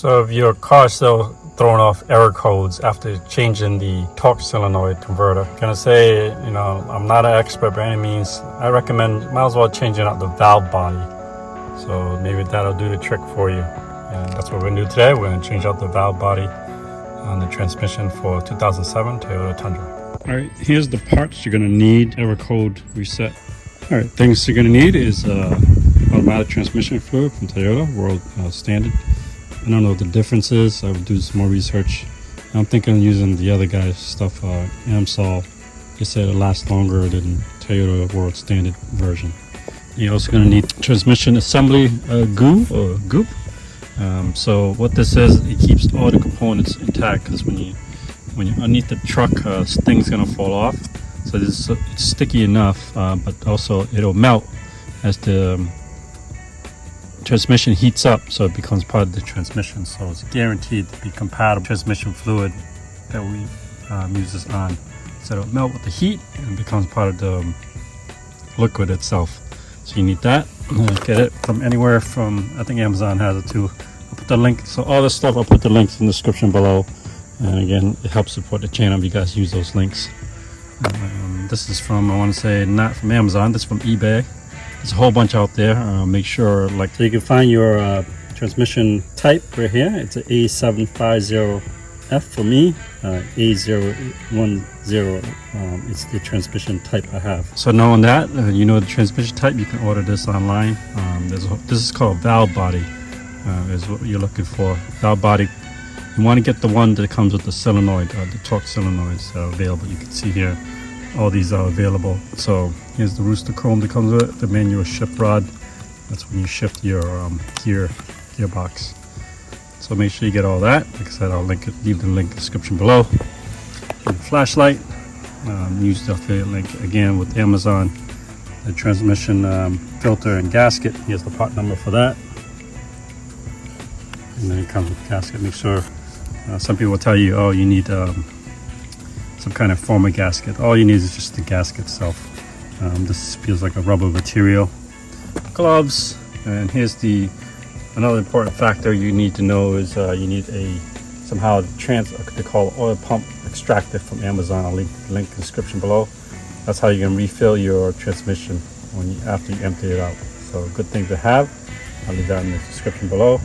So if your car is still throwing off error codes after changing the torque solenoid converter, gonna say, you know, I'm not an expert by any means. I recommend, might as well changing out the valve body. So maybe that'll do the trick for you. And that's what we're gonna do today. We're gonna change out the valve body on the transmission for 2007 Toyota Tundra. All right, here's the parts you're gonna need. Error code reset. All right, things you're gonna need is automatic transmission fluid from Toyota, world standard. I don't know what the difference is. I would do some more research. I'm thinking of using the other guy's stuff, AMSOL. They said it lasts longer than Toyota world standard version. You're also going to need transmission assembly goop. So what this is, it keeps all the components intact, because when you're underneath the truck, things going to fall off. So it's sticky enough, but also it'll melt as the transmission heats up, so it becomes part of the transmission. So it's guaranteed to be compatible transmission fluid that we use this on. So it'll melt with the heat and becomes part of the liquid itself. So you need that. Get it from anywhere from, I think Amazon has it too. I'll put the link. So all this stuff, I'll put the links in the description below. And again, it helps support the channel if you guys use those links. This is from, I want to say, not from Amazon. This is from eBay. There's a whole bunch out there. Make sure, like, so you can find your transmission type right here. It's an A750F for me. A010 it's the transmission type I have. So knowing that, you know the transmission type, you can order this online. This is called valve body. Is what you're looking for. Valve body. You want to get the one that comes with the solenoid, the torque solenoids available. You can see here. All these are available. So here's the rooster comb that comes with it, the manual shift rod. That's when you shift your gearbox. So make sure you get all that. Like I said, I'll leave the link in the description below. The flashlight, use the affiliate link again with Amazon. The transmission filter and gasket. Here's the part number for that. And then it comes with the gasket. Make sure. Some people will tell you, oh, you need some kind of former gasket. All you need is just the gasket itself. This feels like a rubber material. Gloves, and here's another important factor you need to know is you need somehow they call oil pump extractor from Amazon. I'll leave the link in the description below. That's how you can refill your transmission after you empty it out. So a good thing to have. I'll leave that in the description below.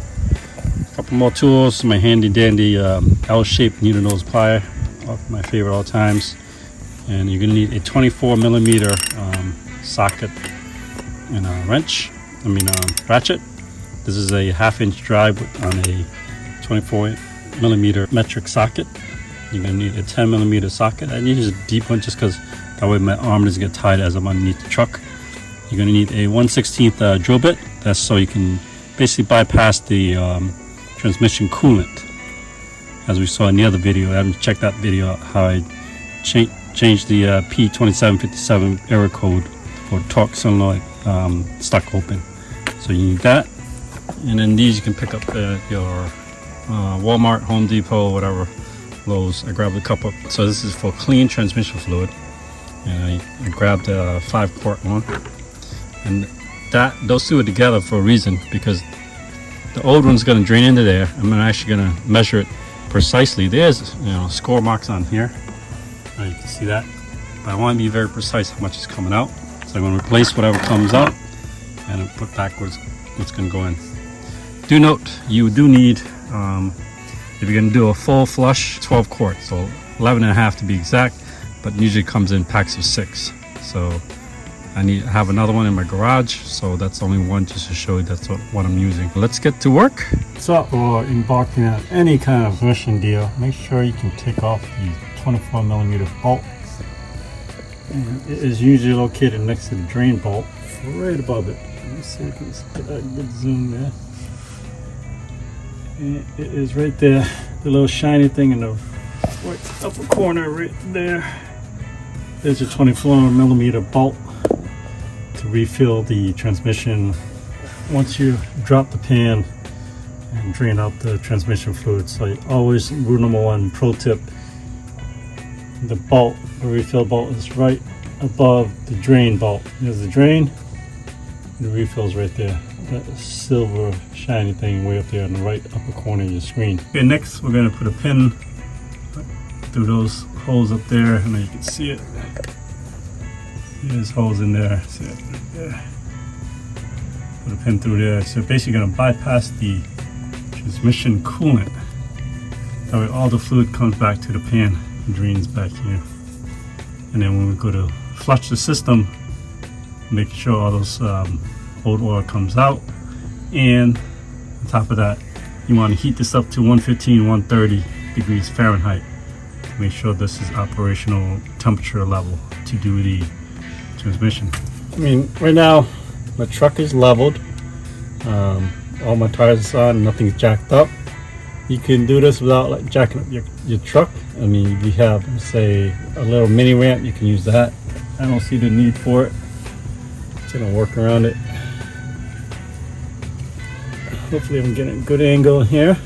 A couple more tools. My handy dandy L-shaped needle nose plier. My favorite all times. And you're going to need a 24 millimeter socket and a ratchet. This is a 1/2 inch drive on a 24 millimeter metric socket. You're going to need a 10 millimeter socket. I use a deep one just because that way my arm doesn't get tied as I'm underneath the truck. You're going to need a 1/16 drill bit. That's so you can basically bypass the transmission coolant. As we saw in the other video, I haven't checked that video out, how I changed the P2757 error code for torque solenoid stuck open. So you need that. And then these you can pick up your Walmart, Home Depot, whatever, Lowe's. I grabbed a couple. So this is for clean transmission fluid. And I grabbed a 5-quart one. And those two are together for a reason, because the old one's going to drain into there. I'm actually going to measure it precisely. There's score marks on here. You can see that. But I want to be very precise how much is coming out. So I'm going to replace whatever comes out and put backwards what's going to go in. Do note, you do need, if you're going to do a full flush, 12 quarts, so 11.5 to be exact, but usually comes in packs of 6. So I have another one in my garage, so that's only one just to show you that's what I'm using. Let's get to work. So we're embarking on any kind of mission deal. Make sure you can take off the 24 millimeter bolt. And it is usually located next to the drain bolt, right above it. Let me see if I can get a good zoom there. And it is right there, the little shiny thing in the right upper corner right there. There's a 24 millimeter bolt to refill the transmission once you drop the pan and drain out the transmission fluid. So always, rule number 1, pro tip, the bolt, the refill bolt is right above the drain bolt. There's the drain, the refill is right there. that silver shiny thing way up there in the right upper corner of your screen. Okay, next we're going to put a pin through those holes up there, and you can see it. There's holes in there. See it right there. Put a pin through there. So basically going to bypass the transmission coolant. That way all the fluid comes back to the pan and drains back here. And then when we go to flush the system, make sure all those old oil comes out. And on top of that, you want to heat this up to 115, 130 degrees Fahrenheit to make sure this is operational temperature level to do the transmission. I mean, right now my truck is leveled. All my tires are on, nothing's jacked up. You can do this without like jacking up your truck. I mean, if you have, say, a little mini ramp, you can use that. I don't see the need for it. Just gonna work around it. Hopefully I'm getting a good angle here.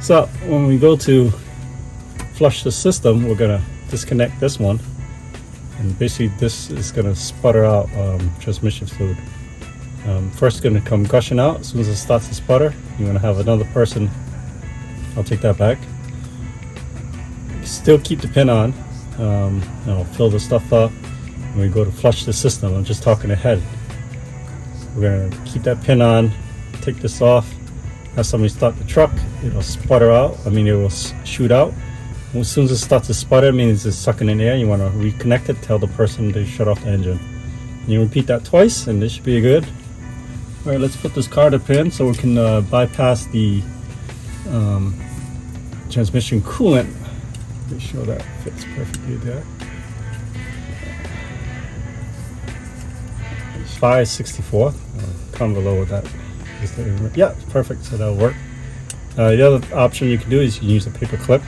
So when we go to flush the system, we're gonna disconnect this one, and basically this is gonna sputter out transmission fluid. First gonna come gushing out. As soon as it starts to sputter, you want to have another person, I'll take that back, still keep the pin on, fill the stuff up. When we go to flush the system, I'm just talking ahead, we're gonna keep that pin on, take this off, have somebody start the truck, it'll sputter out, it will shoot out. As soon as it starts to sputter, it means it's sucking in air. You want to reconnect it, tell the person to shut off the engine. And you repeat that twice and this should be good. Alright, let's put this car to pin so we can bypass the transmission coolant. Make sure that fits perfectly there. It's 564. Come below with that. Yeah, perfect. So that'll work. The other option you can do is you can use a paper clip.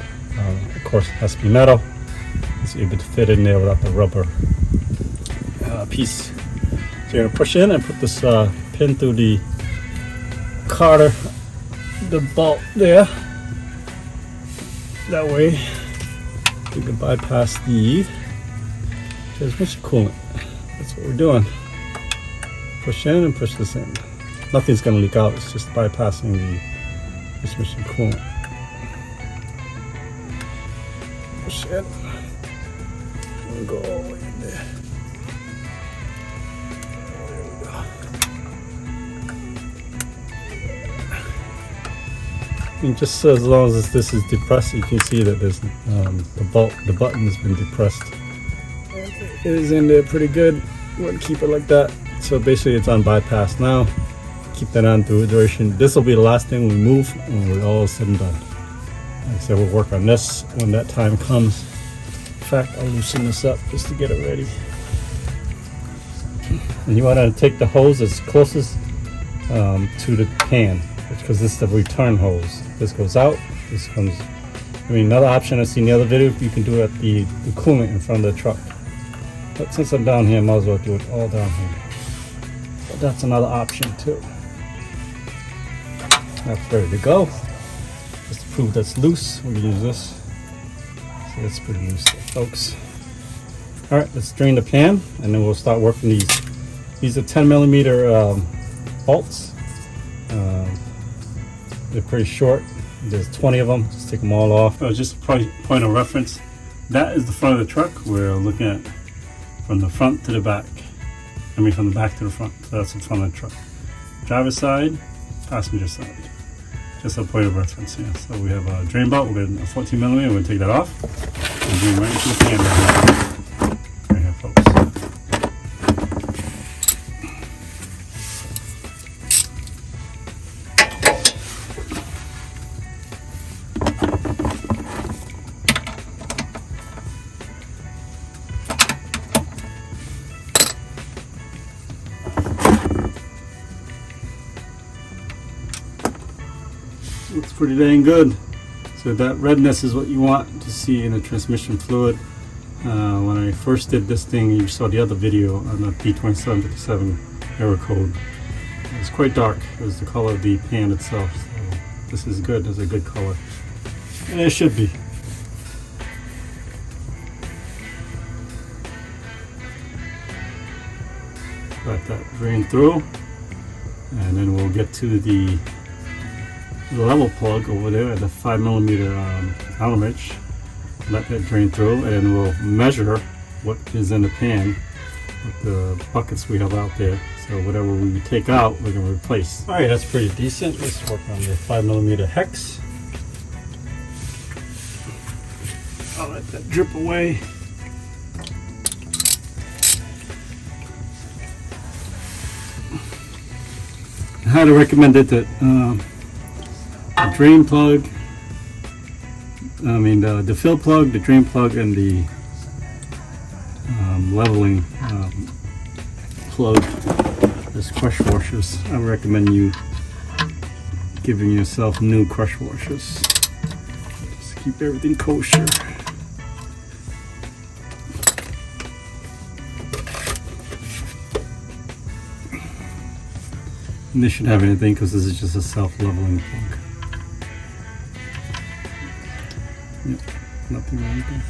Of course, it has to be metal. It's able to fit in there without the rubber piece. So you're gonna push in and put this pin through the Carter, the bolt there. That way we can bypass the transmission coolant. That's what we're doing. Push in and push this in. Nothing's gonna leak out. It's just bypassing the transmission coolant. Push in. We'll go all the way in there. And just as long as this is depressed, you can see that there's the button has been depressed. It is in there pretty good. We're gonna keep it like that. So basically it's on bypass now. Keep that on through the duration. This will be the last thing we move when we're all said and done. Like I said, we'll work on this when that time comes. In fact, I'll loosen this up just to get it ready. And you want to take the hose as closest to the pan, because this is the return hose. This goes out, this comes. Another option I've seen in the other video, you can do it at the coolant in front of the truck. But since I'm down here, I might as well do it all down here. But that's another option too. That's ready to go. Just to prove that's loose, we can use this. So that's pretty loose there, folks. All right, let's drain the pan, and then we'll start working these. These are 10mm bolts. They're pretty short. There's 20 of them. Just take them all off. Just a point of reference. That is the front of the truck. We're looking at from the front to the back. From the back to the front. So that's the front of the truck. Driver's side, passenger side. Just a point of reference here. So we have a drain belt. We're going to 14mm. We're going to take that off and drain right into the pan right here, folks. Looks pretty dang good. So that redness is what you want to see in the transmission fluid. When I first did this thing, you saw the other video on the P2757 error code. It was quite dark. It was the color of the pan itself. So this is good. It's a good color. And it should be. Let that drain through. And then we'll get to the level plug over there at the 5mm Allen wrench. Let that drain through, and then we'll measure what is in the pan with the buckets we have out there. So whatever we take out, we're going to replace. Alright, that's pretty decent. Let's work on the 5mm hex. I'll let that drip away. I highly recommend it that the drain plug, the fill plug, the drain plug, and the leveling plug as crush washers. I recommend you giving yourself new crush washers. Just keep everything kosher. And this shouldn't have anything because this is just a self-leveling plug. Yep, nothing wrong with that.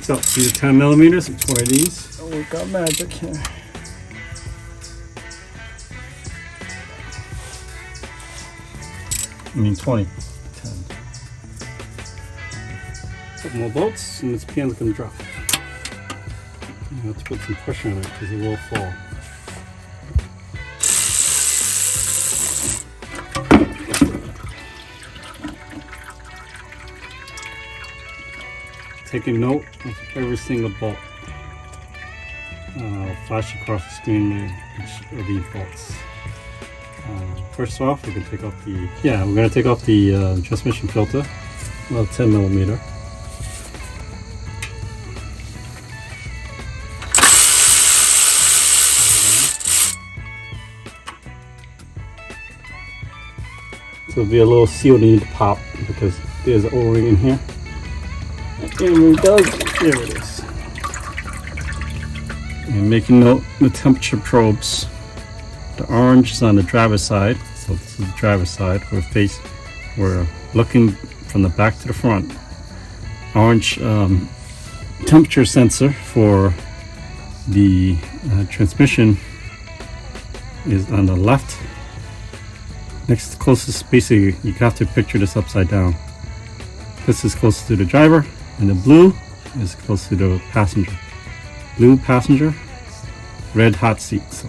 So, these are 10mm, it's one of these. I'll work out magic here. I mean 20. 10. Couple more bolts and this pan's gonna drop. You have to put some pressure on it because it will fall. Taking note of every single bolt. Flash across the screen each of these bolts. First off, we can take off the we're going to take off the transmission filter, about 10mm. So there'll be a little seal that you need to pop because there's an O-ring in here. And it does, there it is. And making note the temperature probes. The orange is on the driver's side, so this is the driver's side. We're looking from the back to the front. Orange temperature sensor for the transmission is on the left. Next closest, basically, you have to picture this upside down. This is closest to the driver, and the blue is close to the passenger. Blue passenger, red hot seat. So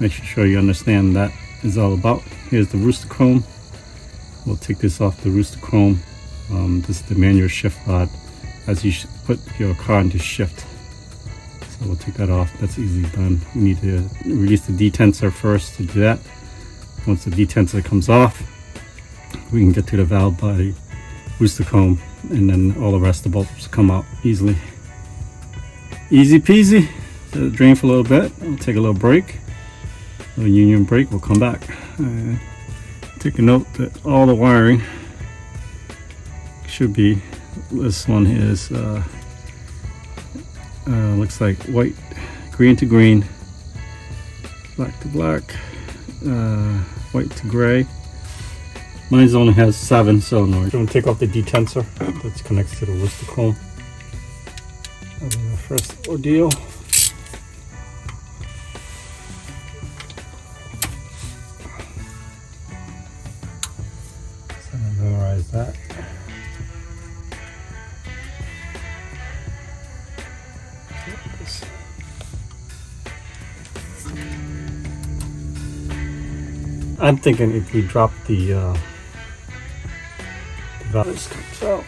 make sure you understand that is all about. Here's the rooster chrome. We'll take this off the rooster chrome. This is the manual shift rod as you put your car into shift. So we'll take that off. That's easily done. We need to release the detensor first to do that. Once the detensor comes off, we can get to the valve body, rooster comb, and then all the rest of the bolts come out easily. Easy peasy. Let it drain for a little bit. We'll take a little break. A little union break. We'll come back. Take a note that all the wiring should be. This one is looks like white, green to green, black to black, white to gray. Mine only has 7 solenoids. So I'm going to take off the detensor that's connected to the rooster comb. That'll be the first ordeal. So I'm going to memorize that. I'm thinking if we drop the valve, this comes out.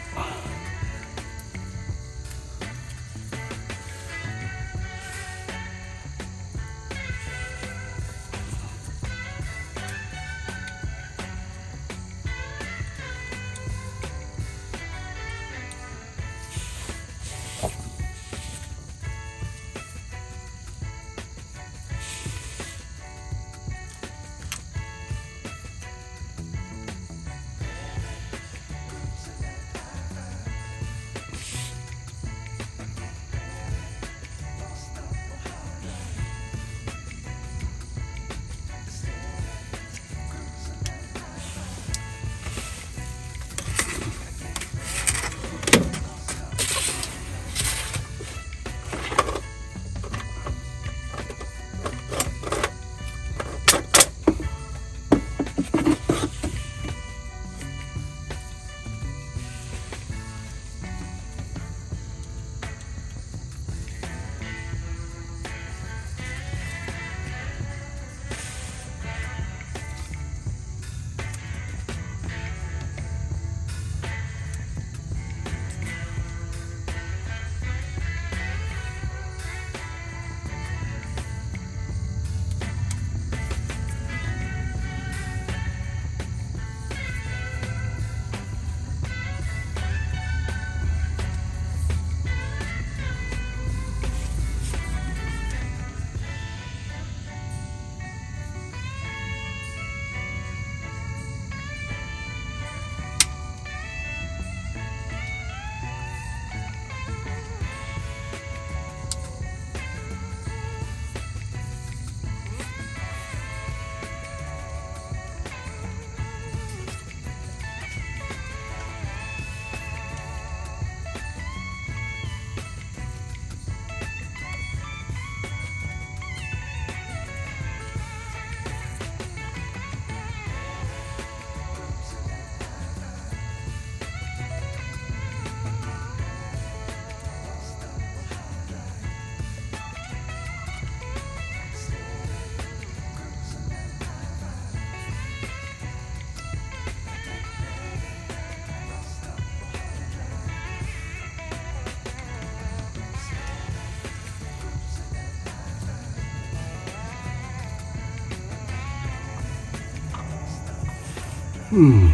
Some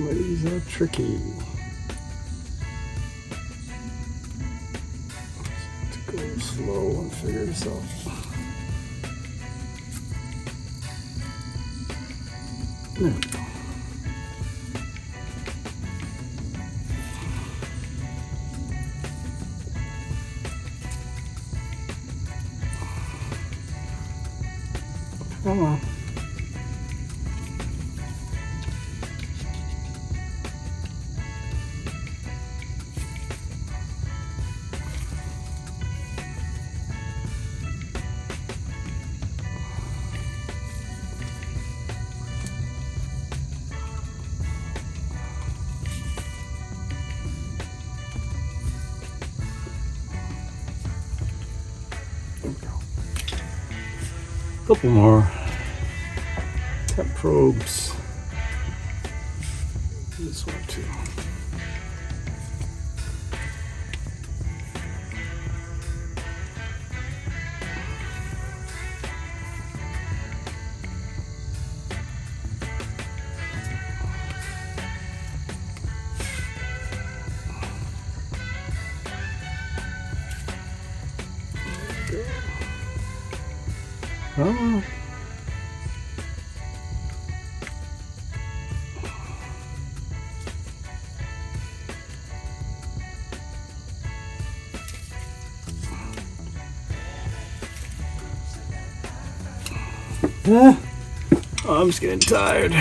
of these are tricky. To go slow and figure this out. There we go. Come on. Couple more temp probes. This one too. Oh. I'm just getting tired. I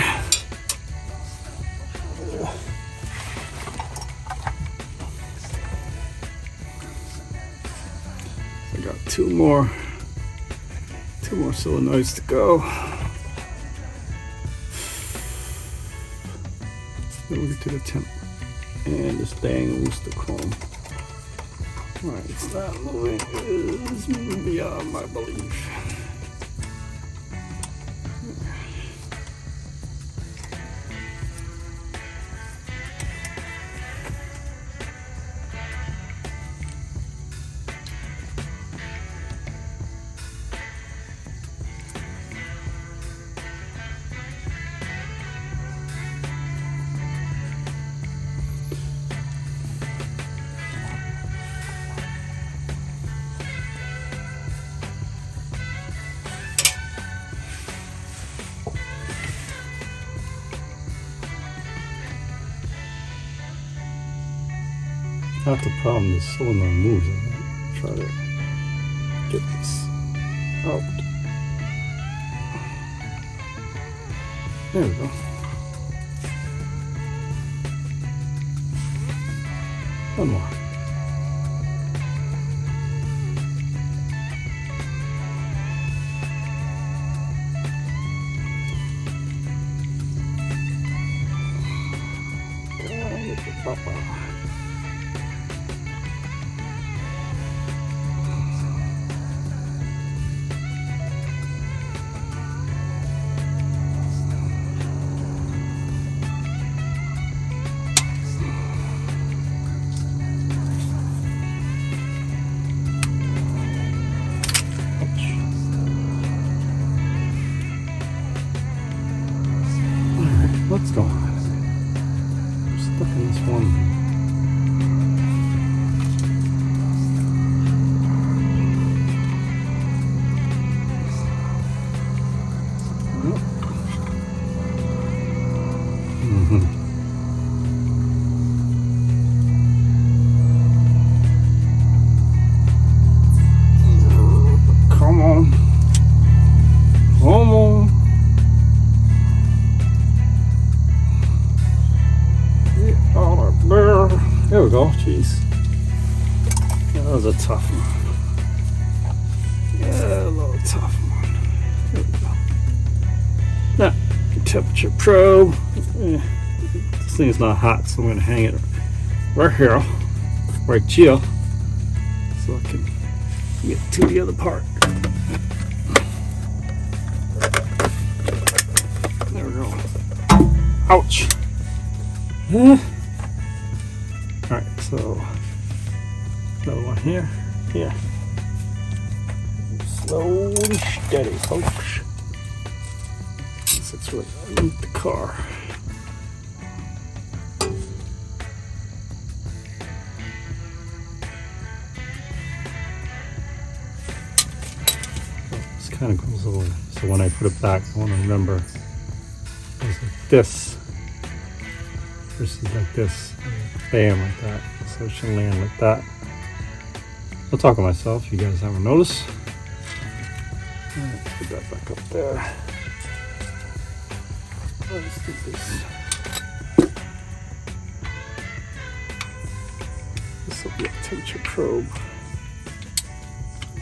got two more solenoids to go. Then we'll get to the temp. And this dang loose the chrome. Alright, it's not moving. It's beyond my belief. Not the problem, the solenoid moves. I'm gonna try to get this out. There we go. One more. Get the papa. What's going on? I'm stuck in this one. Come on. Come on. There we go. Jeez, that was a tough one. Yeah, a little tough one. There we go. Now, temperature probe. This thing's not hot, so I'm going to hang it right here, right here, so I can get to the other part. Ouch. All right, so another one here. Here. Slowly steady, folks. It's right underneath the car. This kind of goes over. So when I put it back, I want to remember it was like this versus like this. Bam, like that. So it should land like that. I'll talk to myself, you guys haven't noticed. Alright, put that back up there. Let's do this. This will be a temperature probe.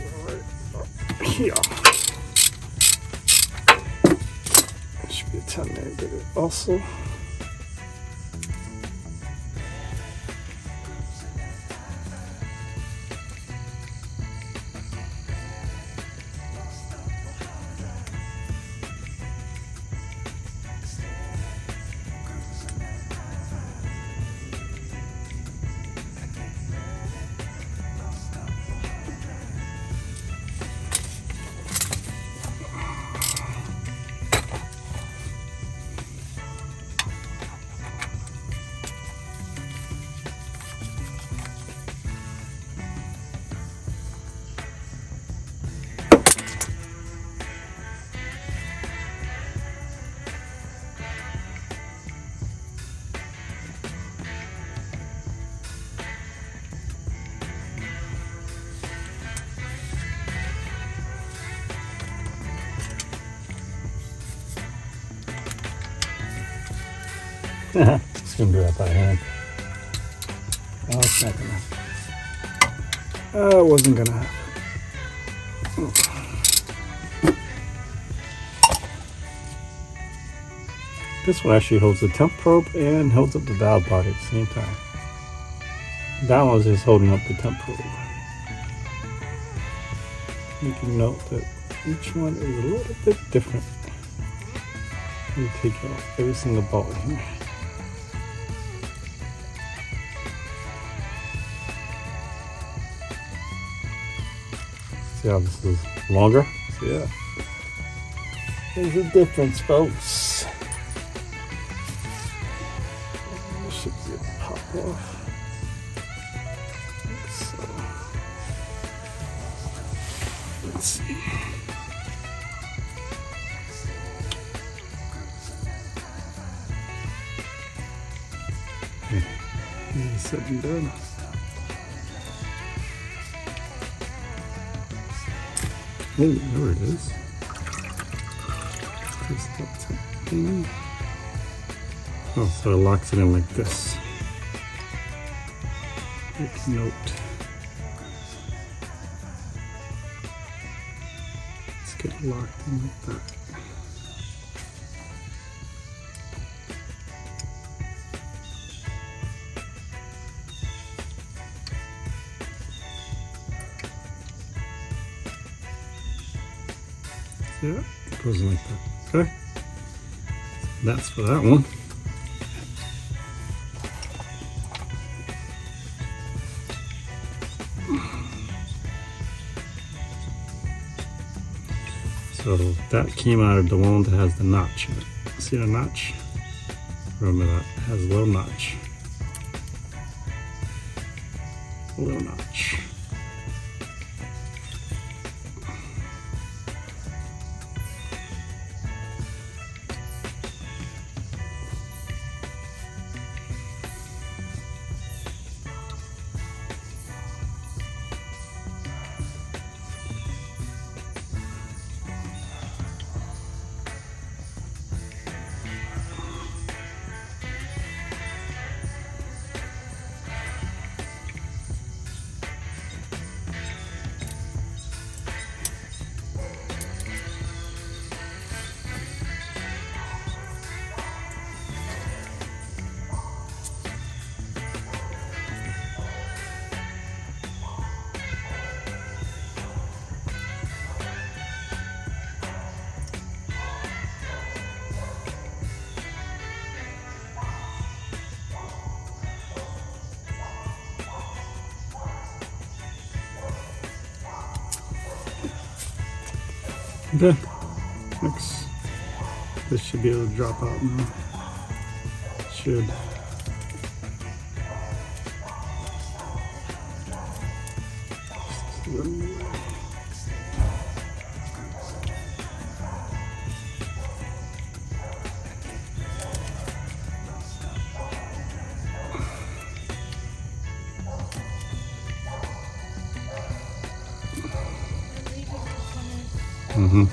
Alright, here. It should be a 10 millimeter also. Just gonna do that by hand. Oh, it's not gonna. It wasn't gonna happen. This one actually holds the temp probe and holds up the valve body at the same time. That one's just holding up the temp probe. Making note that each one is a little bit different. Let me take out every single bolt here. See how this is longer? So yeah, there's a difference, folks. This should be a pop off. So, let's see. Okay, said and done. Oh, there it is. Just that thing. Oh, so it locks it in like this. Make note. Let's get it locked in like that. Yeah, it goes in like that. Okay, that's for that one. So that came out of the one that has the notch in it. See the notch? Remember that, it has a little notch. A little notch. Okay, next. This should be able to drop out now. Should. Mm-hmm.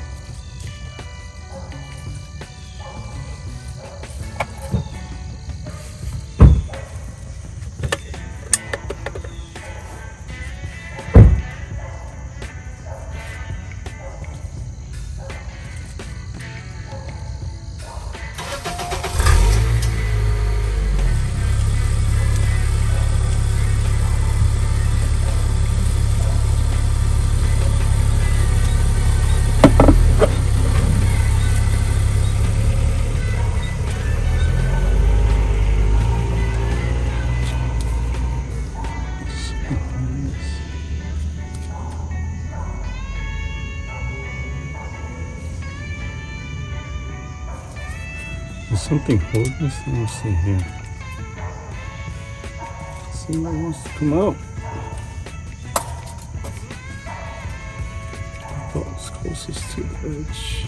There's something holding this. Let me see here. Somebody wants to come out. Oh, it's closest to the edge.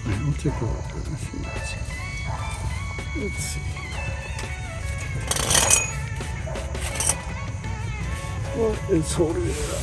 Alright, we'll take a look at it. Let's see. What is holding it up?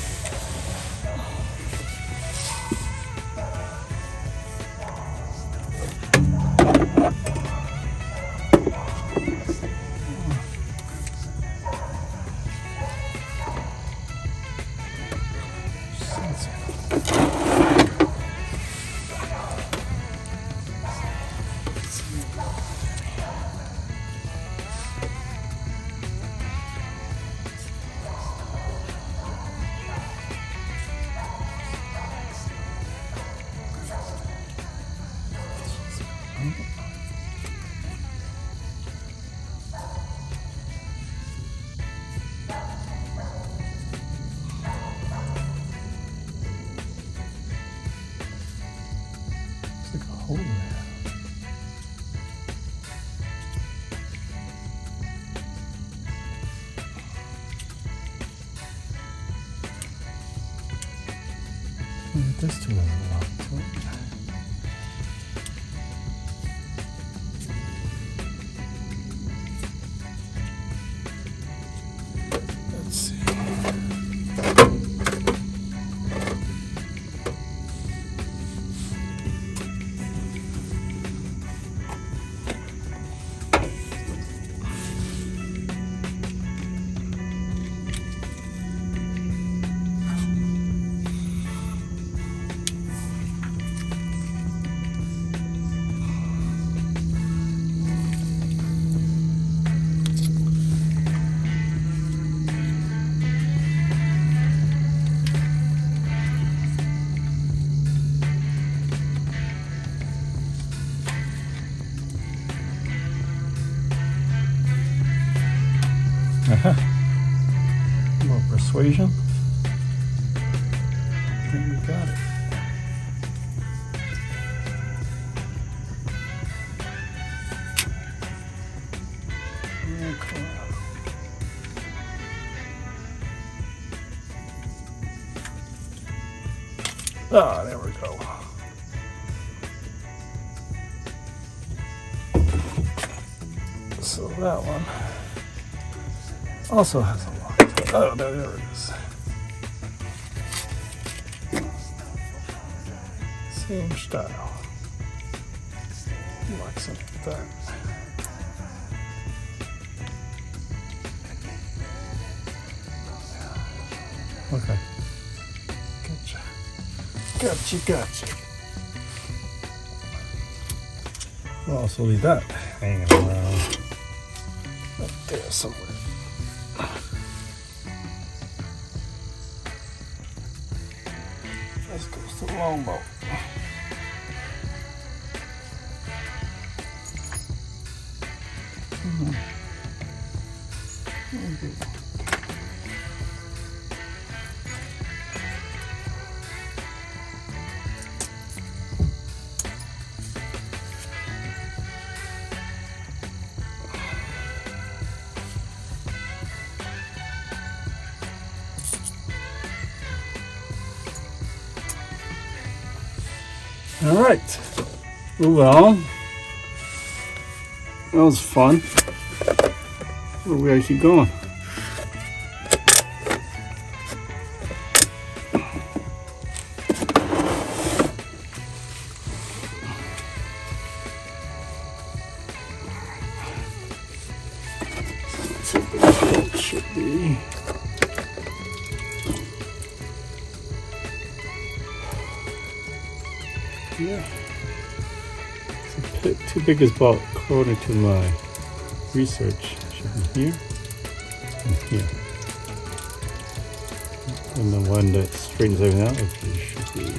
Hole there. It does do a lot to it. Let's see. More persuasion. I think we got it. Okay. Ah, there we go. So that one also has a lock to it. Oh, there it is. Same style. Locks up like that. Okay. Gotcha. We'll also leave that hanging around up there somewhere. This goes to the longboat. All right, move on. That was fun. We gotta keep going. It should be. Yeah. The two biggest bolts, according to my research, should be here and here. And the one that straightens everything out should be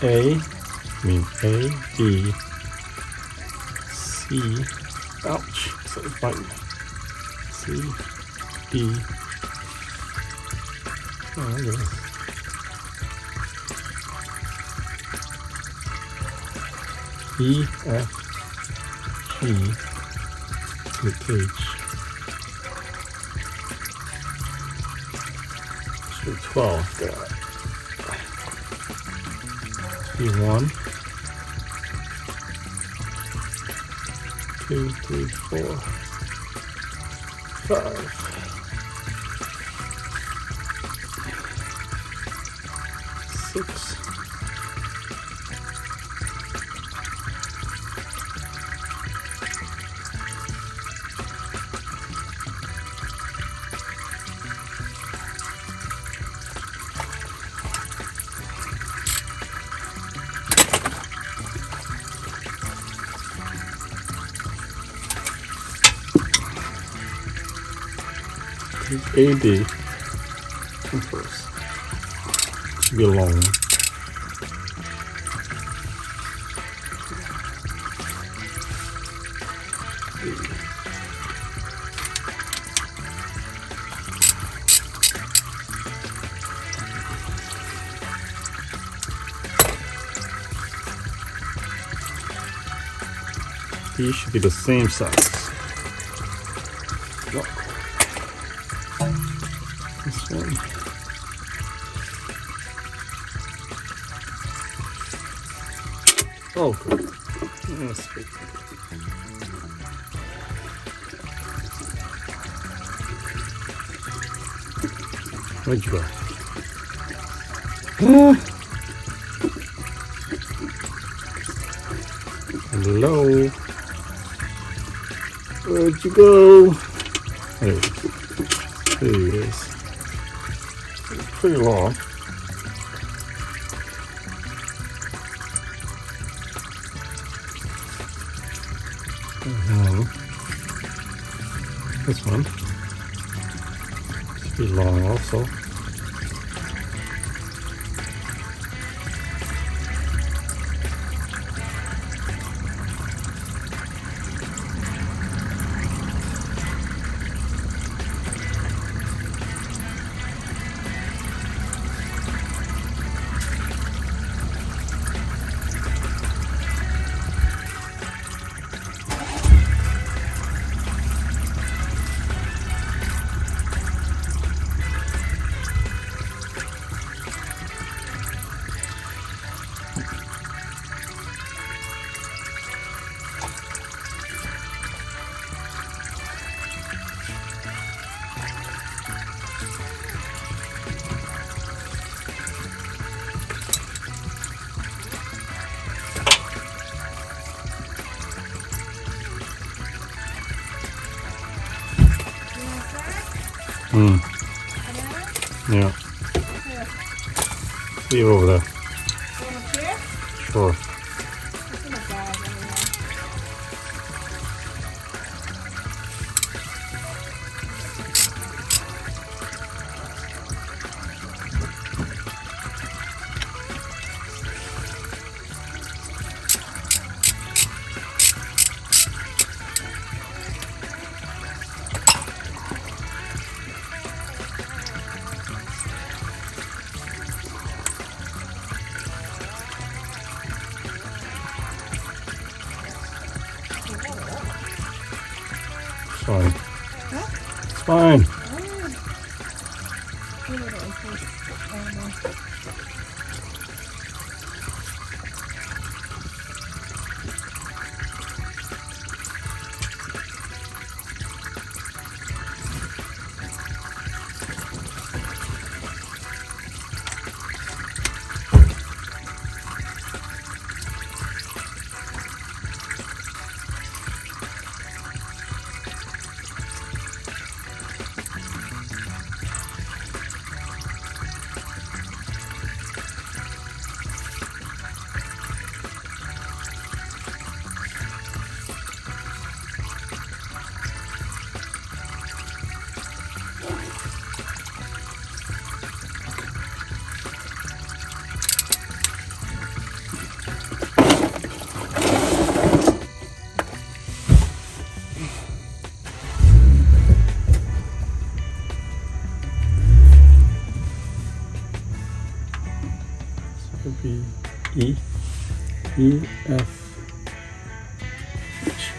A, B, A, B, C, ouch, so it's biting. C, D, oh, there it is. E, F, G, to H. So 12, got it. One, 2, 3, 4, 5. 6. 8B come first. Should be a long one. These should be the same size. Look. This one. Oh, good. That's good. Where'd you go? Hello. Where'd you go? There he is. It's pretty long. This one should be long also. Yeah. See you over there. Sure. fine. Huh? It's fine. B, E, E, F, H.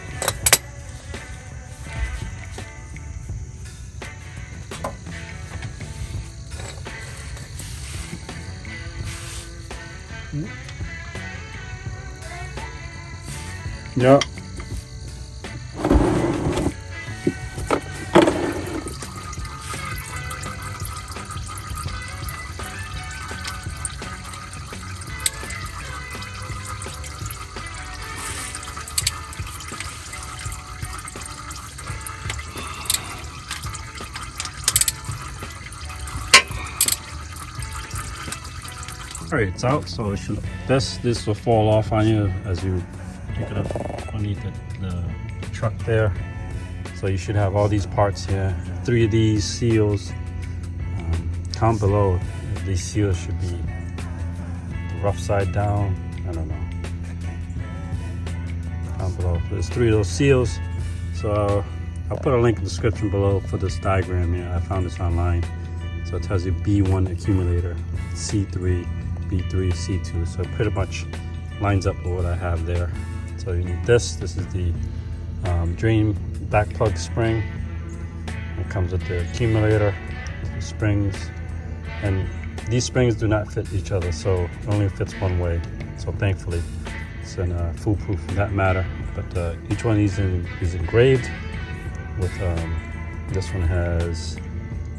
Yeah. Alright, it's out, so it should, this will fall off on you as you pick it up underneath the truck there. So you should have all these parts here. 3 of these seals. Count below. These seals should be the rough side down. I don't know. Count below. There's 3 of those seals. So I'll put a link in the description below for this diagram here. I found this online. So it tells you B1 accumulator, C3, B3, C2. So it pretty much lines up with what I have there. So you need this. This is the drain back plug spring. It comes with the accumulator, the springs, and these springs do not fit each other, so it only fits one way. So thankfully, it's foolproof in that matter. But each one of these is engraved with this one has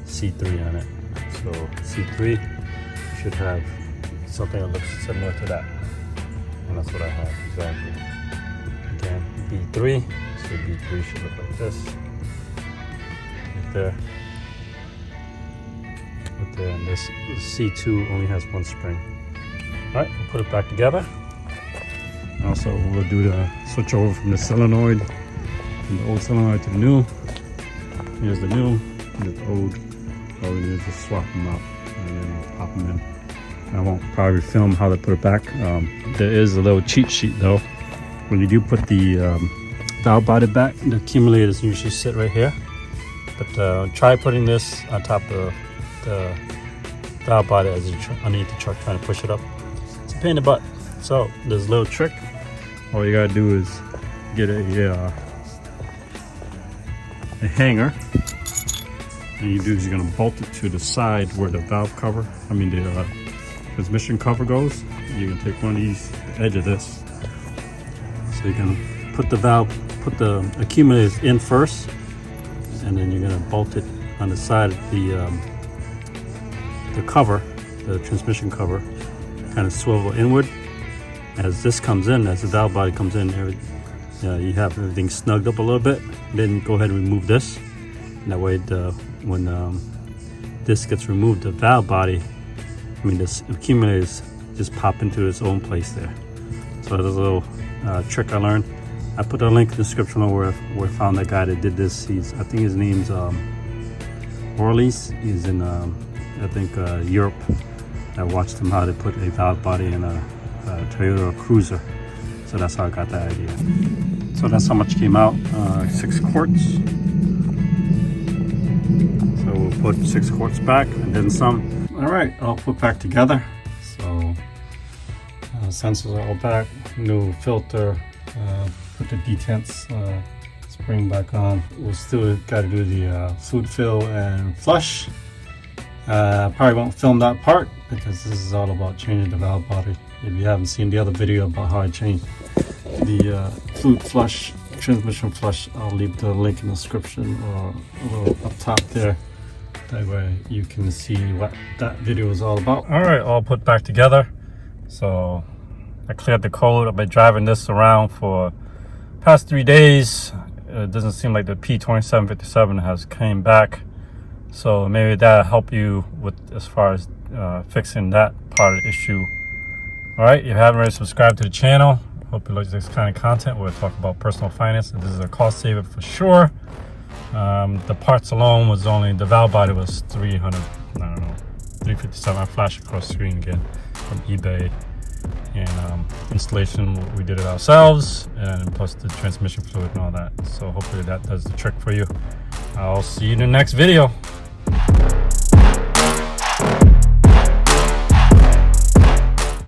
C3 on it. So C3 should have something that looks similar to that, and that's what I have exactly. Again, B3, so B3 should look like this, right there, and this C2 only has 1 spring. All right, we'll put it back together. Also, we'll do the switch over from the solenoid, from the old solenoid to the new. Here's the new, here's the old. All we do is just swap them out and then pop them in. I won't probably film how to put it back. There is a little cheat sheet though. When you do put the valve body back, the accumulators usually sit right here. But try putting this on top of the valve body as you underneath the truck, trying to push it up. It's a pain in the butt. So there's a little trick. All you gotta do is get a hanger. And you do is you're gonna bolt it to the side where the valve cover, the transmission cover goes. You can take one of these, the edge of this. So you can put the accumulators in first, and then you're gonna bolt it on the side of the cover, the transmission cover, kind of swivel inward. As this comes in, as the valve body comes in, you have everything snugged up a little bit. Then go ahead and remove this. And that way, when this gets removed, the valve body, this accumulators just pop into its own place there. So there's a little trick I learned. I put a link in the description where I found that guy that did this. I think his name's Orleans. He's in Europe. I watched him how to put a valve body in a Toyota Cruiser. So that's how I got that idea. So that's how much came out, 6 quarts. So we'll put 6 quarts back and then some. All right, I'll put back together. So sensors are all back, new filter, put the detents, spring back on. We'll still got to do the fluid fill and flush. Probably won't film that part because this is all about changing the valve body. If you haven't seen the other video about how I changed the fluid flush, transmission flush, I'll leave the link in the description or a little up top there. That way you can see what that video is all about. All right, all put back together. So I cleared the code. I've been driving this around for past 3 days. It doesn't seem like the P2757 has came back. So maybe that'll help you with as far as fixing that part of the issue. All right, if you haven't already subscribed to the channel, hope you like this kind of content. We'll talk about personal finance, and this is a cost saver for sure. The parts alone was only, the valve body was 300, I don't know, 357. I flashed across the screen again from eBay. And installation, we did it ourselves, and plus the transmission fluid and all that. So hopefully that does the trick for you. I'll see you in the next video.